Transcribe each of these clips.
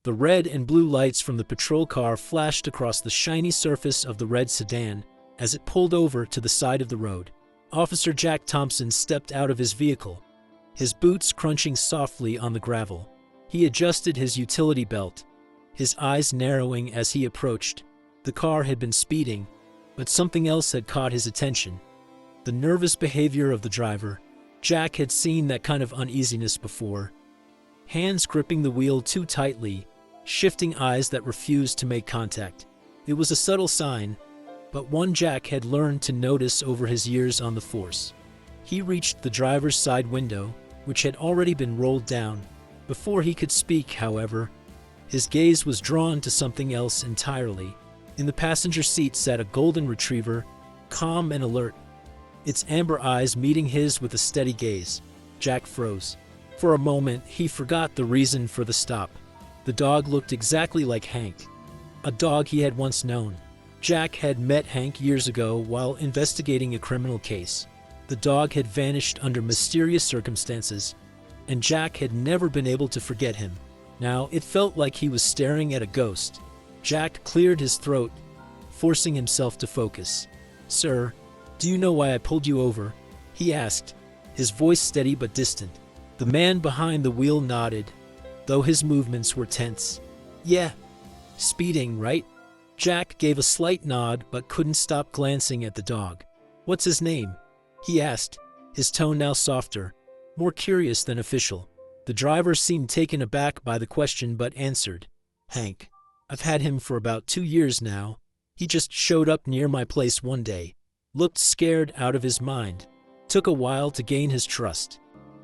The red and blue lights from the patrol car flashed across the shiny surface of the red sedan as it pulled over to the side of the road. Officer Jack Thompson stepped out of his vehicle, his boots crunching softly on the gravel. He adjusted his utility belt, his eyes narrowing as he approached. The car had been speeding, but something else had caught his attention. The nervous behavior of the driver. Jack had seen that kind of uneasiness before. Hands gripping the wheel too tightly, shifting eyes that refused to make contact. It was a subtle sign, but one Jack had learned to notice over his years on the force. He reached the driver's side window, which had already been rolled down. Before he could speak, however, his gaze was drawn to something else entirely. In the passenger seat sat a golden retriever, calm and alert, its amber eyes meeting his with a steady gaze. Jack froze. For a moment, he forgot the reason for the stop. The dog looked exactly like Hank, a dog he had once known. Jack had met Hank years ago while investigating a criminal case. The dog had vanished under mysterious circumstances, and Jack had never been able to forget him. Now it felt like he was staring at a ghost. Jack cleared his throat, forcing himself to focus. "Sir, do you know why I pulled you over?" he asked, his voice steady but distant. The man behind the wheel nodded, though his movements were tense. "Yeah, speeding, right?" Jack gave a slight nod but couldn't stop glancing at the dog. "What's his name?" he asked, his tone now softer, more curious than official. The driver seemed taken aback by the question but answered, "Hank. I've had him for about 2 years now. He just showed up near my place one day. Looked scared out of his mind. Took a while to gain his trust.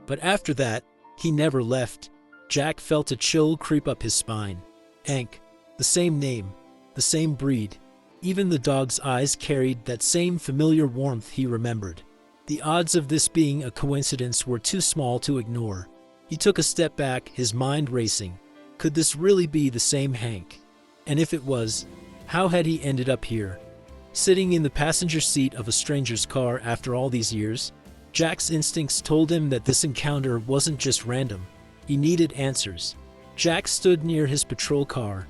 But after that, he never left." Jack felt a chill creep up his spine. Hank. The same name. The same breed. Even the dog's eyes carried that same familiar warmth he remembered. The odds of this being a coincidence were too small to ignore. He took a step back, his mind racing. Could this really be the same Hank? And if it was, how had he ended up here, sitting in the passenger seat of a stranger's car after all these years? Jack's instincts told him that this encounter wasn't just random. He needed answers. Jack stood near his patrol car,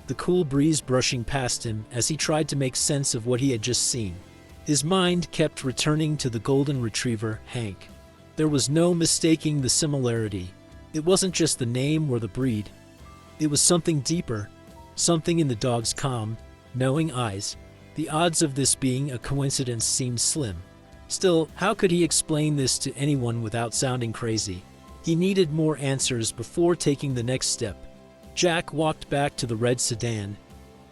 the cool breeze brushing past him as he tried to make sense of what he had just seen. His mind kept returning to the golden retriever, Hank. There was no mistaking the similarity. It wasn't just the name or the breed. It was something deeper, something in the dog's calm, knowing eyes. The odds of this being a coincidence seemed slim. Still, how could he explain this to anyone without sounding crazy? He needed more answers before taking the next step. Jack walked back to the red sedan,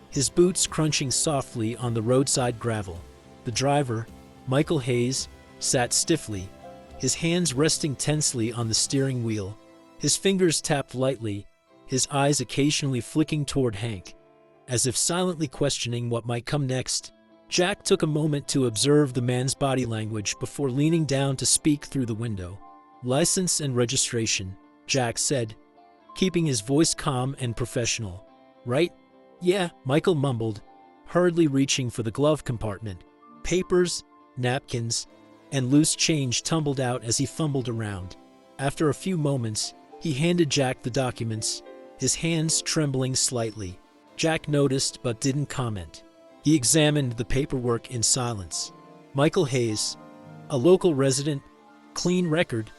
his boots crunching softly on the roadside gravel. The driver, Michael Hayes, sat stiffly, his hands resting tensely on the steering wheel. His fingers tapped lightly, his eyes occasionally flicking toward Hank, as if silently questioning what might come next. Jack took a moment to observe the man's body language before leaning down to speak through the window. "License and registration," Jack said, keeping his voice calm and professional. "Right?" "Yeah," Michael mumbled, hurriedly reaching for the glove compartment. Papers, napkins, and loose change tumbled out as he fumbled around. After a few moments, he handed Jack the documents, his hands trembling slightly. Jack noticed but didn't comment. He examined the paperwork in silence. Michael Hayes, a local resident, clean record,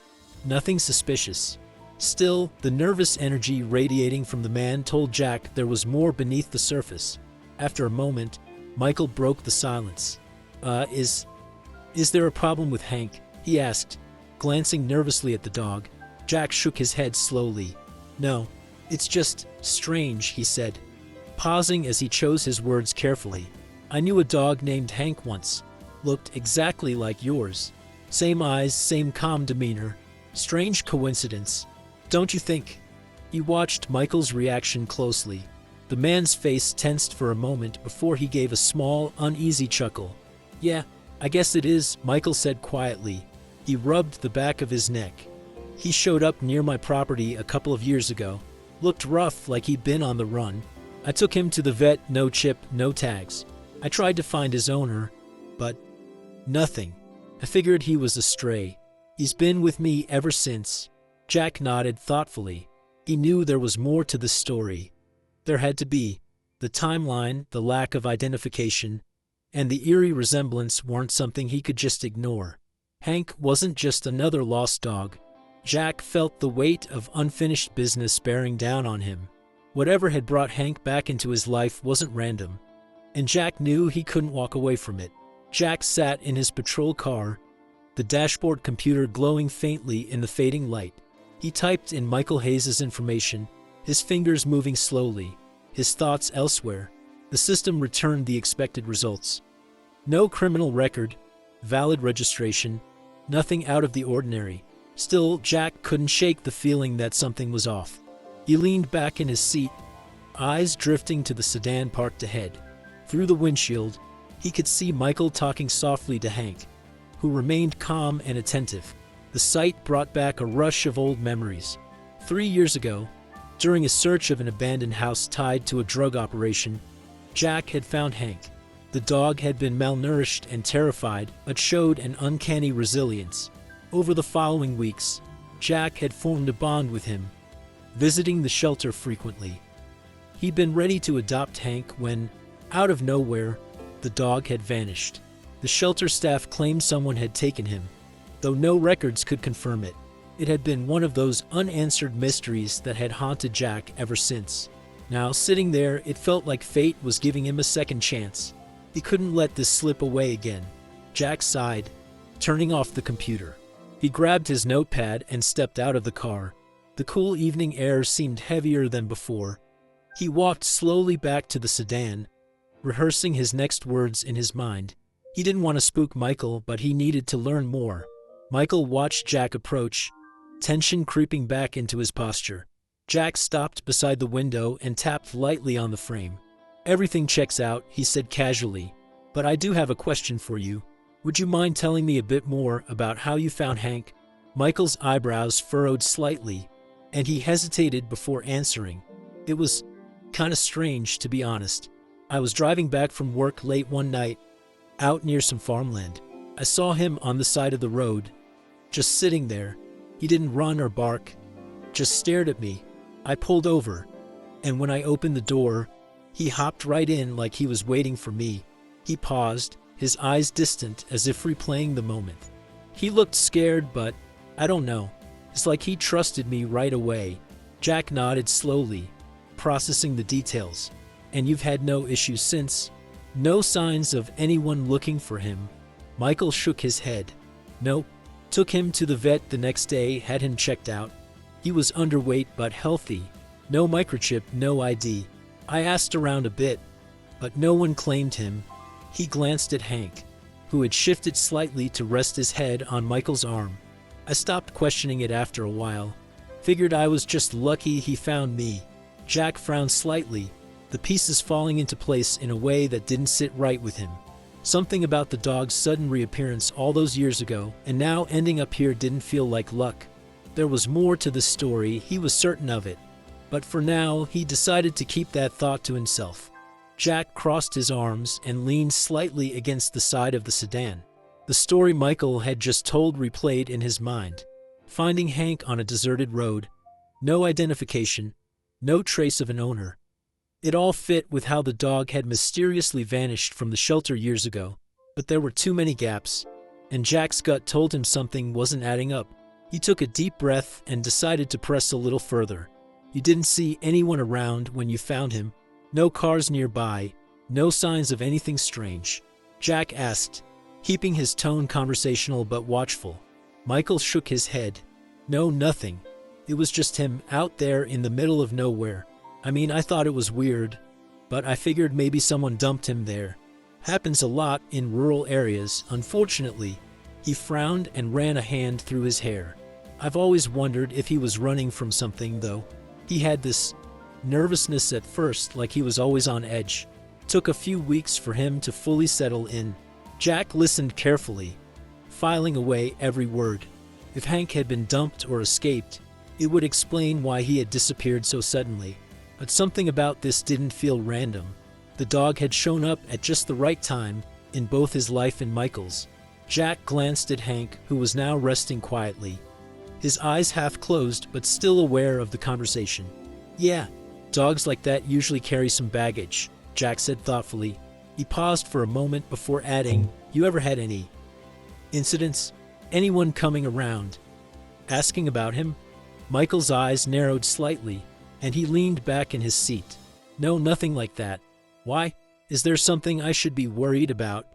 nothing suspicious. Still, the nervous energy radiating from the man told Jack there was more beneath the surface. After a moment, Michael broke the silence. Is there a problem with Hank?" he asked, glancing nervously at the dog. Jack shook his head slowly. "No, it's just strange," he said, pausing as he chose his words carefully. "I knew a dog named Hank once. Looked exactly like yours. Same eyes, same calm demeanor. Strange coincidence, don't you think?" He watched Michael's reaction closely. The man's face tensed for a moment before he gave a small, uneasy chuckle. "Yeah, I guess it is," Michael said quietly. He rubbed the back of his neck. "He showed up near my property a couple of years ago. Looked rough, like he'd been on the run. I took him to the vet, no chip, no tags. I tried to find his owner, but nothing. I figured he was a stray. He's been with me ever since." Jack nodded thoughtfully. He knew there was more to the story. There had to be. The timeline, the lack of identification, and the eerie resemblance weren't something he could just ignore. Hank wasn't just another lost dog. Jack felt the weight of unfinished business bearing down on him. Whatever had brought Hank back into his life wasn't random, and Jack knew he couldn't walk away from it. Jack sat in his patrol car, the dashboard computer glowing faintly in the fading light. He typed in Michael Hayes' information, his fingers moving slowly, his thoughts elsewhere. The system returned the expected results. No criminal record, valid registration, nothing out of the ordinary. Still, Jack couldn't shake the feeling that something was off. He leaned back in his seat, eyes drifting to the sedan parked ahead. Through the windshield, he could see Michael talking softly to Hank, who remained calm and attentive. The sight brought back a rush of old memories. 3 years ago, during a search of an abandoned house tied to a drug operation, Jack had found Hank. The dog had been malnourished and terrified, but showed an uncanny resilience. Over the following weeks, Jack had formed a bond with him, visiting the shelter frequently. He'd been ready to adopt Hank when, out of nowhere, the dog had vanished. The shelter staff claimed someone had taken him, though no records could confirm it. It had been one of those unanswered mysteries that had haunted Jack ever since. Now, sitting there, it felt like fate was giving him a second chance. He couldn't let this slip away again. Jack sighed, turning off the computer. He grabbed his notepad and stepped out of the car. The cool evening air seemed heavier than before. He walked slowly back to the sedan, rehearsing his next words in his mind. He didn't want to spook Michael, but he needed to learn more. Michael watched Jack approach, tension creeping back into his posture. Jack stopped beside the window and tapped lightly on the frame. "Everything checks out," he said casually, "but I do have a question for you. Would you mind telling me a bit more about how you found Hank?" Michael's eyebrows furrowed slightly, and he hesitated before answering. "It was kind of strange, to be honest. I was driving back from work late one night, out near some farmland. I saw him on the side of the road, just sitting there. He didn't run or bark, just stared at me. I pulled over, and when I opened the door, he hopped right in like he was waiting for me." He paused, his eyes distant as if replaying the moment. "He looked scared, but I don't know. It's like he trusted me right away." Jack nodded slowly, processing the details. "And you've had no issues since? No signs of anyone looking for him?" Michael shook his head. "Nope. Took him to the vet the next day, had him checked out. He was underweight but healthy. No microchip, no ID. I asked around a bit, but no one claimed him." He glanced at Hank, who had shifted slightly to rest his head on Michael's arm. "I stopped questioning it after a while. Figured I was just lucky he found me." Jack frowned slightly, the pieces falling into place in a way that didn't sit right with him. Something about the dog's sudden reappearance all those years ago and now ending up here didn't feel like luck. There was more to the story, he was certain of it. But for now, he decided to keep that thought to himself. Jack crossed his arms and leaned slightly against the side of the sedan. The story Michael had just told replayed in his mind. Finding Hank on a deserted road, no identification, no trace of an owner. It all fit with how the dog had mysteriously vanished from the shelter years ago. But there were too many gaps, and Jack's gut told him something wasn't adding up. He took a deep breath and decided to press a little further. "You didn't see anyone around when you found him? No cars nearby, no signs of anything strange?" Jack asked, keeping his tone conversational but watchful. Michael shook his head. "No, nothing. It was just him out there in the middle of nowhere. I mean, I thought it was weird, but I figured maybe someone dumped him there. Happens a lot in rural areas, unfortunately." He frowned and ran a hand through his hair. "I've always wondered if he was running from something, though. He had this nervousness at first, like he was always on edge. Took a few weeks for him to fully settle in." Jack listened carefully, filing away every word. If Hank had been dumped or escaped, it would explain why he had disappeared so suddenly. But something about this didn't feel random. The dog had shown up at just the right time in both his life and Michael's. Jack glanced at Hank, who was now resting quietly, his eyes half closed but still aware of the conversation. "Yeah, Dogs like that usually carry some baggage, Jack said thoughtfully. He paused for a moment before adding, "You ever had any incidents? Anyone coming around asking about him?" Michael's eyes narrowed slightly, and he leaned back in his seat. "No, nothing like that. Why? Is there something I should be worried about?"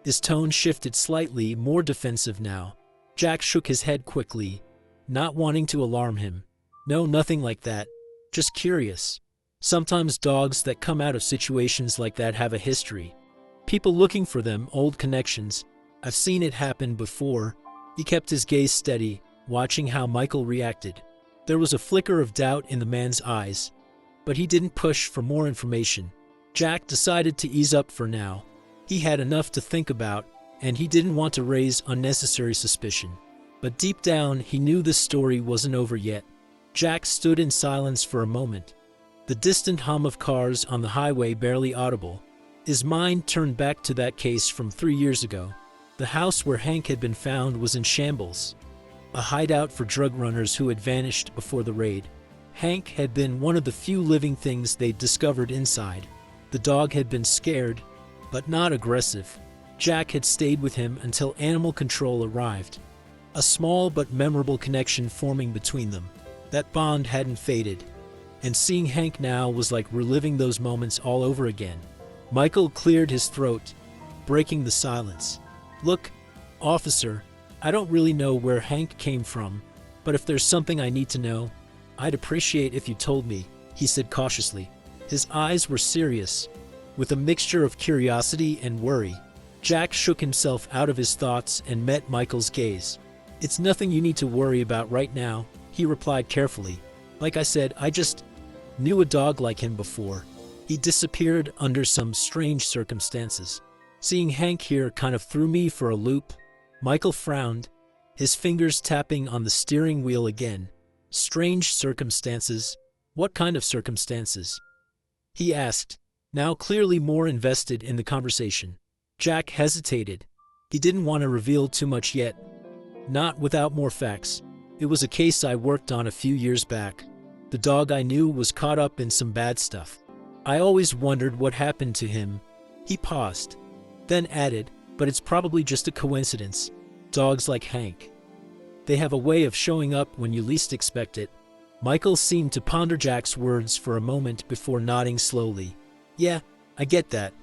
His tone shifted slightly, more defensive now. Jack shook his head quickly, not wanting to alarm him. "No, nothing like that. Just curious. Sometimes dogs that come out of situations like that have a history. People looking for them, old connections. I've seen it happen before." He kept his gaze steady, watching how Michael reacted. There was a flicker of doubt in the man's eyes, but he didn't push for more information. Jack decided to ease up for now. He had enough to think about, and he didn't want to raise unnecessary suspicion. But deep down, he knew this story wasn't over yet. Jack stood in silence for a moment, the distant hum of cars on the highway barely audible. His mind turned back to that case from 3 years ago. The house where Hank had been found was in shambles, a hideout for drug runners who had vanished before the raid. Hank had been one of the few living things they'd discovered inside. The dog had been scared, but not aggressive. Jack had stayed with him until animal control arrived. A small but memorable connection forming between them. That bond hadn't faded, and seeing Hank now was like reliving those moments all over again. Michael cleared his throat, breaking the silence. "Look, officer, I don't really know where Hank came from, but if there's something I need to know, I'd appreciate if you told me," he said cautiously. His eyes were serious, with a mixture of curiosity and worry. Jack shook himself out of his thoughts and met Michael's gaze. "It's nothing you need to worry about right now," he replied carefully. "Like I said, I just knew a dog like him before. He disappeared under some strange circumstances. Seeing Hank here kind of threw me for a loop." Michael frowned, his fingers tapping on the steering wheel again. "Strange circumstances? What kind of circumstances?" he asked, now clearly more invested in the conversation. Jack hesitated. He didn't want to reveal too much yet. "Not without more facts. It was a case I worked on a few years back. The dog I knew was caught up in some bad stuff. I always wondered what happened to him." He paused, then added, "But it's probably just a coincidence. Dogs like Hank, they have a way of showing up when you least expect it." Michael seemed to ponder Jack's words for a moment before nodding slowly. "Yeah, I get that.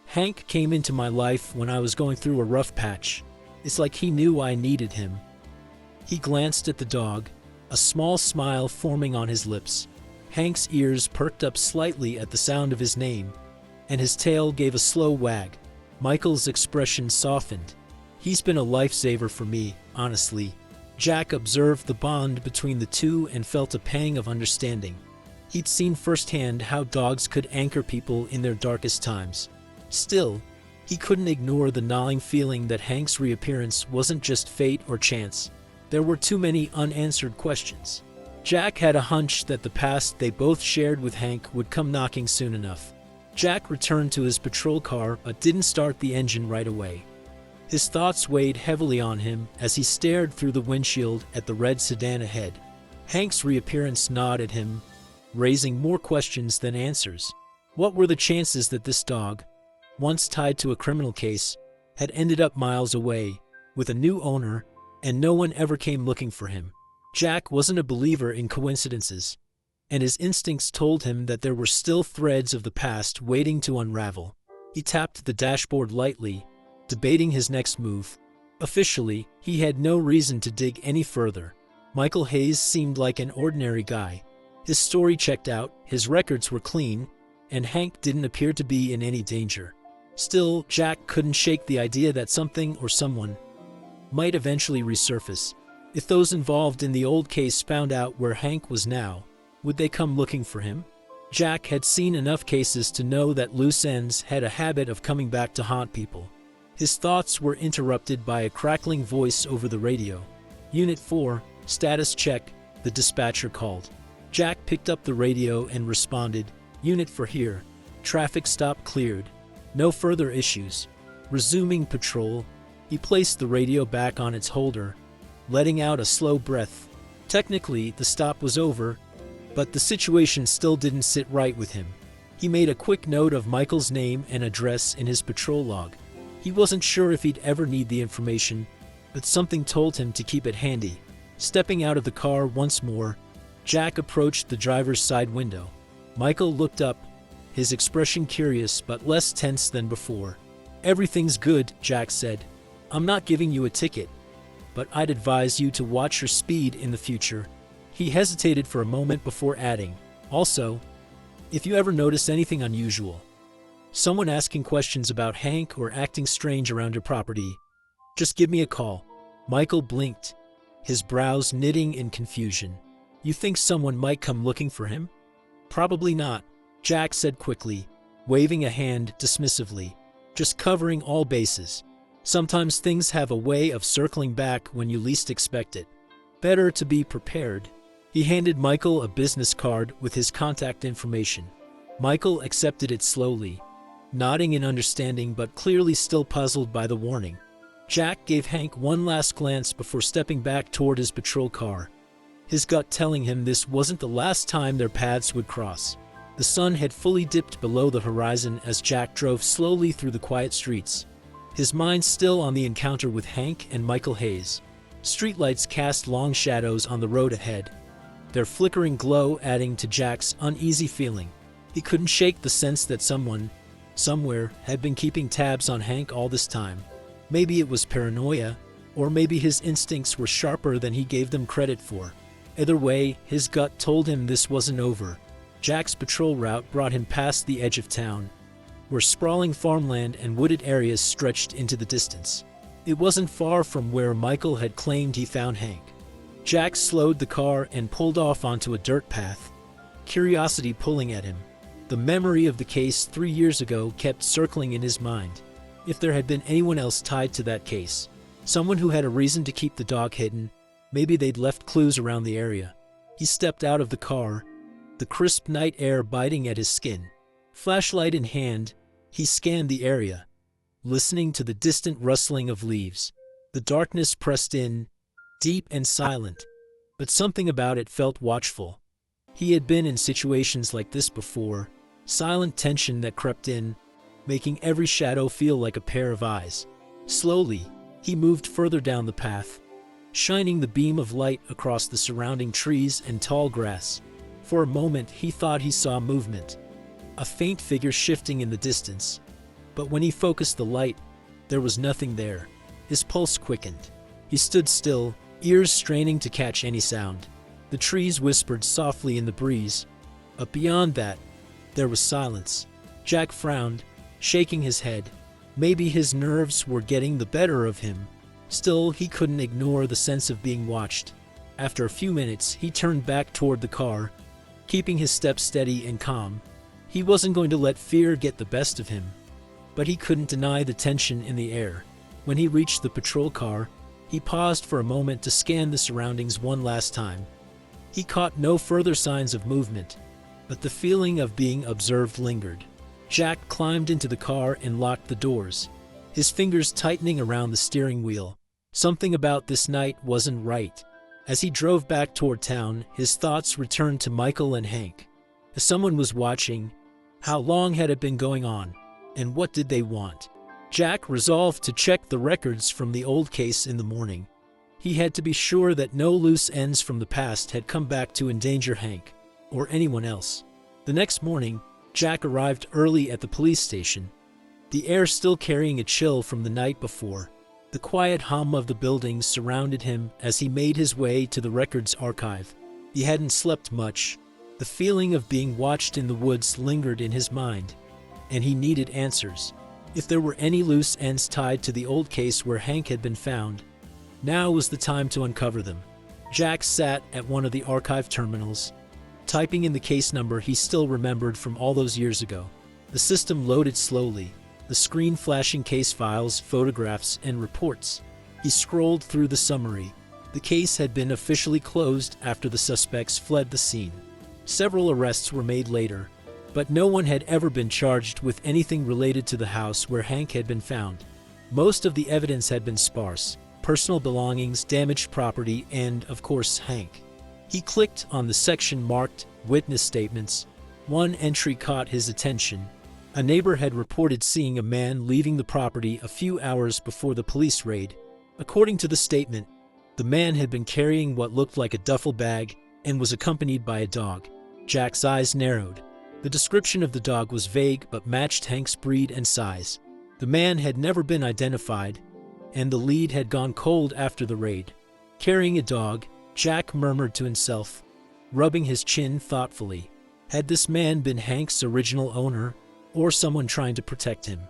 Hank came into my life when I was going through a rough patch. It's like he knew I needed him." He glanced at the dog, a small smile forming on his lips. Hank's ears perked up slightly at the sound of his name, and his tail gave a slow wag. Michael's expression softened. "He's been a lifesaver for me, honestly." Jack observed the bond between the two and felt a pang of understanding. He'd seen firsthand how dogs could anchor people in their darkest times. Still, he couldn't ignore the gnawing feeling that Hank's reappearance wasn't just fate or chance. There were too many unanswered questions. Jack had a hunch that the past they both shared with Hank would come knocking soon enough. Jack returned to his patrol car but didn't start the engine right away. His thoughts weighed heavily on him as he stared through the windshield at the red sedan ahead. Hank's reappearance gnawed at him, raising more questions than answers. What were the chances that this dog, once tied to a criminal case, had ended up miles away, with a new owner, and no one ever came looking for him? Jack wasn't a believer in coincidences, and his instincts told him that there were still threads of the past waiting to unravel. He tapped the dashboard lightly, debating his next move. Officially, he had no reason to dig any further. Michael Hayes seemed like an ordinary guy. His story checked out, his records were clean, and Hank didn't appear to be in any danger. Still, Jack couldn't shake the idea that something or someone might eventually resurface. If those involved in the old case found out where Hank was now, would they come looking for him? Jack had seen enough cases to know that loose ends had a habit of coming back to haunt people. His thoughts were interrupted by a crackling voice over the radio. "Unit 4, status check," the dispatcher called. Jack picked up the radio and responded, "Unit 4 here. Traffic stop cleared. No further issues. Resuming patrol." He placed the radio back on its holder, letting out a slow breath. Technically, the stop was over, But the situation still didn't sit right with him. He made a quick note of Michael's name and address in his patrol log. He wasn't sure if he'd ever need the information, but something told him to keep it handy. Stepping out of the car once more, Jack approached the driver's side window. Michael looked up, his expression curious but less tense than before. "Everything's good," Jack said. "I'm not giving you a ticket, but I'd advise you to watch your speed in the future." He hesitated for a moment before adding, "Also, if you ever notice anything unusual, someone asking questions about Hank or acting strange around your property, just give me a call." Michael blinked, his brows knitting in confusion. "You think someone might come looking for him?" "Probably not," Jack said quickly, waving a hand dismissively. "Just covering all bases. Sometimes things have a way of circling back when you least expect it. Better to be prepared." He handed Michael a business card with his contact information. Michael accepted it slowly, nodding in understanding but clearly still puzzled by the warning. Jack gave Hank one last glance before stepping back toward his patrol car, his gut telling him this wasn't the last time their paths would cross. The sun had fully dipped below the horizon as Jack drove slowly through the quiet streets, his mind still on the encounter with Hank and Michael Hayes. Streetlights cast long shadows on the road ahead, their flickering glow adding to Jack's uneasy feeling. He couldn't shake the sense that someone, somewhere, had been keeping tabs on Hank all this time. Maybe it was paranoia, or maybe his instincts were sharper than he gave them credit for. Either way, his gut told him this wasn't over. Jack's patrol route brought him past the edge of town, where sprawling farmland and wooded areas stretched into the distance. It wasn't far from where Michael had claimed he found Hank. Jack slowed the car and pulled off onto a dirt path, curiosity pulling at him. The memory of the case 3 years ago kept circling in his mind. If there had been anyone else tied to that case, someone who had a reason to keep the dog hidden, maybe they'd left clues around the area. He stepped out of the car, the crisp night air biting at his skin. Flashlight in hand, he scanned the area, listening to the distant rustling of leaves. The darkness pressed in, deep and silent, but something about it felt watchful. He had been in situations like this before, silent tension that crept in, making every shadow feel like a pair of eyes. Slowly, he moved further down the path, shining the beam of light across the surrounding trees and tall grass. For a moment, he thought he saw movement, a faint figure shifting in the distance. But when he focused the light, there was nothing there. His pulse quickened. He stood still, ears straining to catch any sound. The trees whispered softly in the breeze, but beyond that, there was silence. Jack frowned, shaking his head. Maybe his nerves were getting the better of him. Still, he couldn't ignore the sense of being watched. After a few minutes, he turned back toward the car, keeping his steps steady and calm. He wasn't going to let fear get the best of him, but he couldn't deny the tension in the air. When he reached the patrol car, he paused for a moment to scan the surroundings one last time. He caught no further signs of movement, but the feeling of being observed lingered. Jack climbed into the car and locked the doors, his fingers tightening around the steering wheel. Something about this night wasn't right. As he drove back toward town, his thoughts returned to Michael and Hank. If someone was watching, how long had it been going on, and what did they want? Jack resolved to check the records from the old case in the morning. He had to be sure that no loose ends from the past had come back to endanger Hank, or anyone else. The next morning, Jack arrived early at the police station, the air still carrying a chill from the night before. The quiet hum of the buildings surrounded him as he made his way to the records archive. He hadn't slept much. The feeling of being watched in the woods lingered in his mind, and he needed answers. If there were any loose ends tied to the old case where Hank had been found, now was the time to uncover them. Jack sat at one of the archive terminals, typing in the case number he still remembered from all those years ago. The system loaded slowly, the screen flashing case files, photographs, and reports. He scrolled through the summary. The case had been officially closed after the suspects fled the scene. Several arrests were made later, but no one had ever been charged with anything related to the house where Hank had been found. Most of the evidence had been sparse: personal belongings, damaged property, and, of course, Hank. He clicked on the section marked Witness Statements. One entry caught his attention. A neighbor had reported seeing a man leaving the property a few hours before the police raid. According to the statement, the man had been carrying what looked like a duffel bag and was accompanied by a dog. Jack's eyes narrowed. The description of the dog was vague but matched Hank's breed and size. The man had never been identified, and the lead had gone cold after the raid. Carrying a dog, Jack murmured to himself, rubbing his chin thoughtfully. Had this man been Hank's original owner, or someone trying to protect him?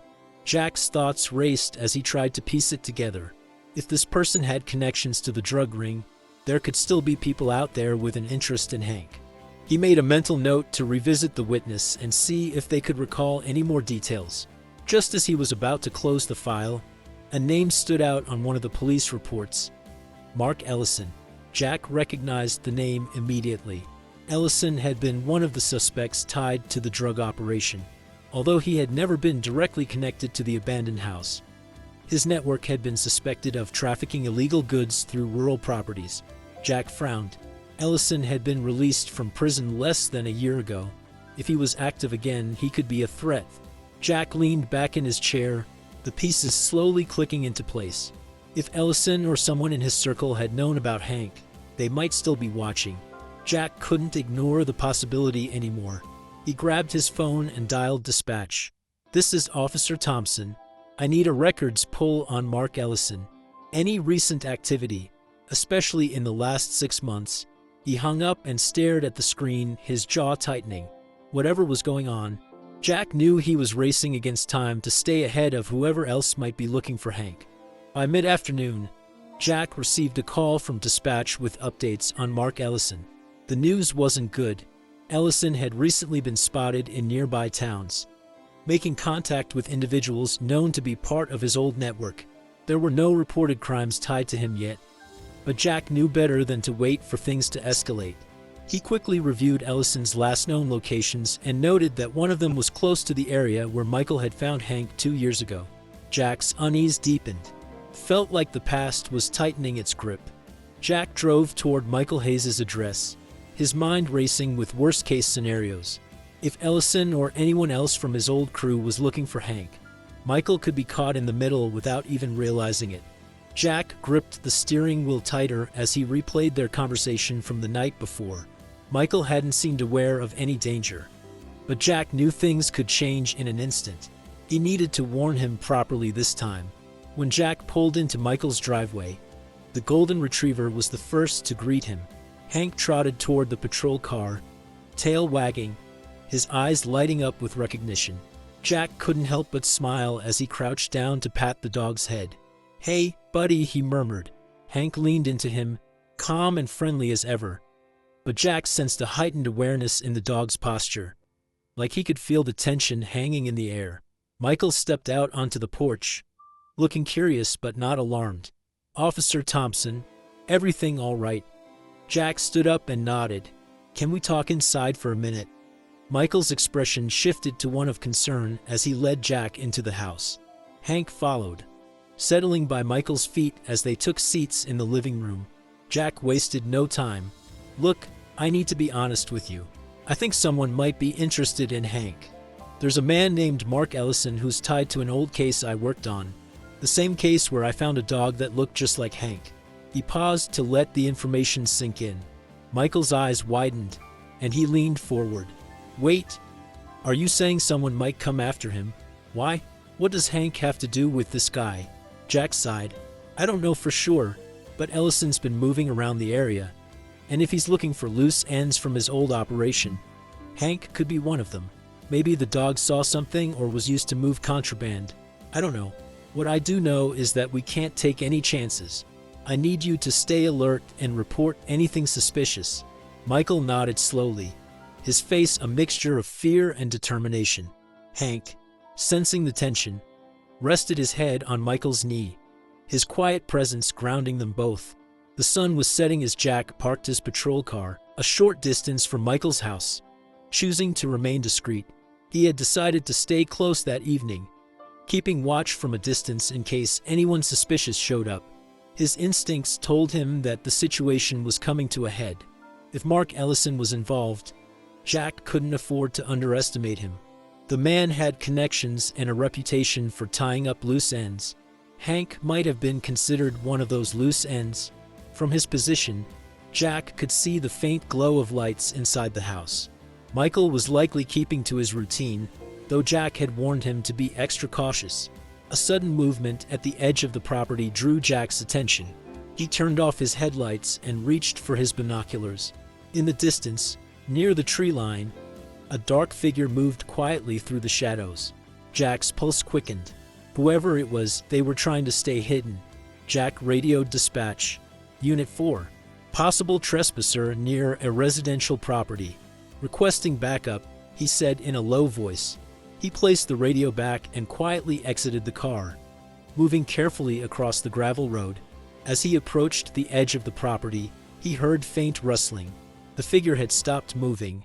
Jack's thoughts raced as he tried to piece it together. If this person had connections to the drug ring, there could still be people out there with an interest in Hank. He made a mental note to revisit the witness and see if they could recall any more details. Just as he was about to close the file, a name stood out on one of the police reports. Mark Ellison. Jack recognized the name immediately. Ellison had been one of the suspects tied to the drug operation, although he had never been directly connected to the abandoned house. His network had been suspected of trafficking illegal goods through rural properties. Jack frowned. Ellison had been released from prison less than a year ago. If he was active again, he could be a threat. Jack leaned back in his chair, the pieces slowly clicking into place. If Ellison or someone in his circle had known about Hank, they might still be watching. Jack couldn't ignore the possibility anymore. He grabbed his phone and dialed dispatch. "This is Officer Thompson. I need a records pull on Mark Ellison. Any recent activity, especially in the last 6 months." He hung up and stared at the screen, his jaw tightening. Whatever was going on, Jack knew he was racing against time to stay ahead of whoever else might be looking for Hank. By mid-afternoon, Jack received a call from dispatch with updates on Mark Ellison. The news wasn't good. Ellison had recently been spotted in nearby towns, making contact with individuals known to be part of his old network. There were no reported crimes tied to him yet, but Jack knew better than to wait for things to escalate. He quickly reviewed Ellison's last known locations and noted that one of them was close to the area where Michael had found Hank 2 years ago. Jack's unease deepened. Felt like the past was tightening its grip. Jack drove toward Michael Hayes' address, his mind racing with worst-case scenarios. If Ellison or anyone else from his old crew was looking for Hank, Michael could be caught in the middle without even realizing it. Jack gripped the steering wheel tighter as he replayed their conversation from the night before. Michael hadn't seemed aware of any danger, but Jack knew things could change in an instant. He needed to warn him properly this time. When Jack pulled into Michael's driveway, the golden retriever was the first to greet him. Hank trotted toward the patrol car, tail wagging, his eyes lighting up with recognition. Jack couldn't help but smile as he crouched down to pat the dog's head. "Hey, buddy," he murmured. Hank leaned into him, calm and friendly as ever. But Jack sensed a heightened awareness in the dog's posture, like he could feel the tension hanging in the air. Michael stepped out onto the porch, looking curious but not alarmed. "Officer Thompson, everything all right?" Jack stood up and nodded. "Can we talk inside for a minute?" Michael's expression shifted to one of concern as he led Jack into the house. Hank followed, settling by Michael's feet as they took seats in the living room. Jack wasted no time. "Look, I need to be honest with you. I think someone might be interested in Hank. There's a man named Mark Ellison who's tied to an old case I worked on. The same case where I found a dog that looked just like Hank." He paused to let the information sink in. Michael's eyes widened, and he leaned forward. "Wait, are you saying someone might come after him? Why? What does Hank have to do with this guy?" Jack sighed. "I don't know for sure, but Ellison's been moving around the area, and if he's looking for loose ends from his old operation, Hank could be one of them. Maybe the dog saw something or was used to move contraband. I don't know. What I do know is that we can't take any chances. I need you to stay alert and report anything suspicious." Michael nodded slowly, his face a mixture of fear and determination. Hank, sensing the tension, rested his head on Michael's knee, his quiet presence grounding them both. The sun was setting as Jack parked his patrol car a short distance from Michael's house. Choosing to remain discreet, he had decided to stay close that evening, keeping watch from a distance in case anyone suspicious showed up. His instincts told him that the situation was coming to a head. If Mark Ellison was involved, Jack couldn't afford to underestimate him. The man had connections and a reputation for tying up loose ends. Hank might have been considered one of those loose ends. From his position, Jack could see the faint glow of lights inside the house. Michael was likely keeping to his routine, though Jack had warned him to be extra cautious. A sudden movement at the edge of the property drew Jack's attention. He turned off his headlights and reached for his binoculars. In the distance, near the tree line, a dark figure moved quietly through the shadows. Jack's pulse quickened. Whoever it was, they were trying to stay hidden. Jack radioed dispatch. Unit 4. Possible trespasser near a residential property. Requesting backup, he said in a low voice. He placed the radio back and quietly exited the car, moving carefully across the gravel road. As he approached the edge of the property, he heard faint rustling. The figure had stopped moving,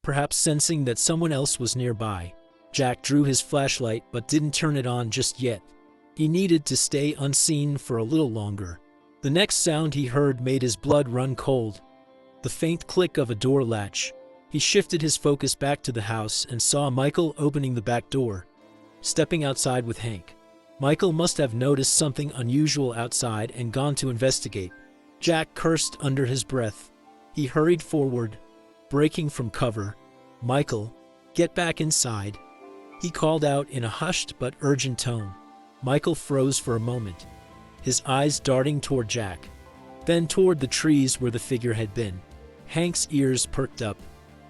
perhaps sensing that someone else was nearby. Jack drew his flashlight but didn't turn it on just yet. He needed to stay unseen for a little longer. The next sound he heard made his blood run cold. The faint click of a door latch. He shifted his focus back to the house and saw Michael opening the back door, stepping outside with Hank. Michael must have noticed something unusual outside and gone to investigate. Jack cursed under his breath. He hurried forward, breaking from cover. "Michael, get back inside," he called out in a hushed but urgent tone. Michael froze for a moment, his eyes darting toward Jack, then toward the trees where the figure had been. Hank's ears perked up,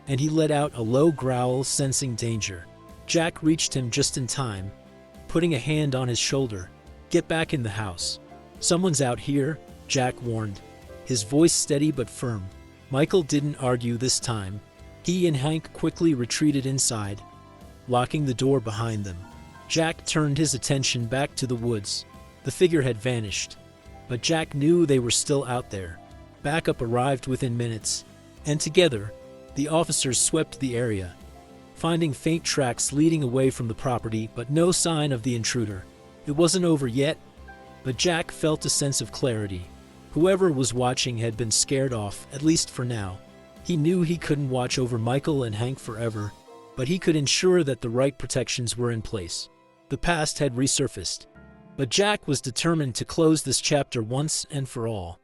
and he let out a low growl, sensing danger. Jack reached him just in time, putting a hand on his shoulder. "Get back in the house. Someone's out here," Jack warned, his voice steady but firm. Michael didn't argue this time. He and Hank quickly retreated inside, locking the door behind them. Jack turned his attention back to the woods. The figure had vanished, but Jack knew they were still out there. Backup arrived within minutes, and together, the officers swept the area, finding faint tracks leading away from the property but no sign of the intruder. It wasn't over yet, but Jack felt a sense of clarity. Whoever was watching had been scared off, at least for now. He knew he couldn't watch over Michael and Hank forever, but he could ensure that the right protections were in place. The past had resurfaced, but Jack was determined to close this chapter once and for all.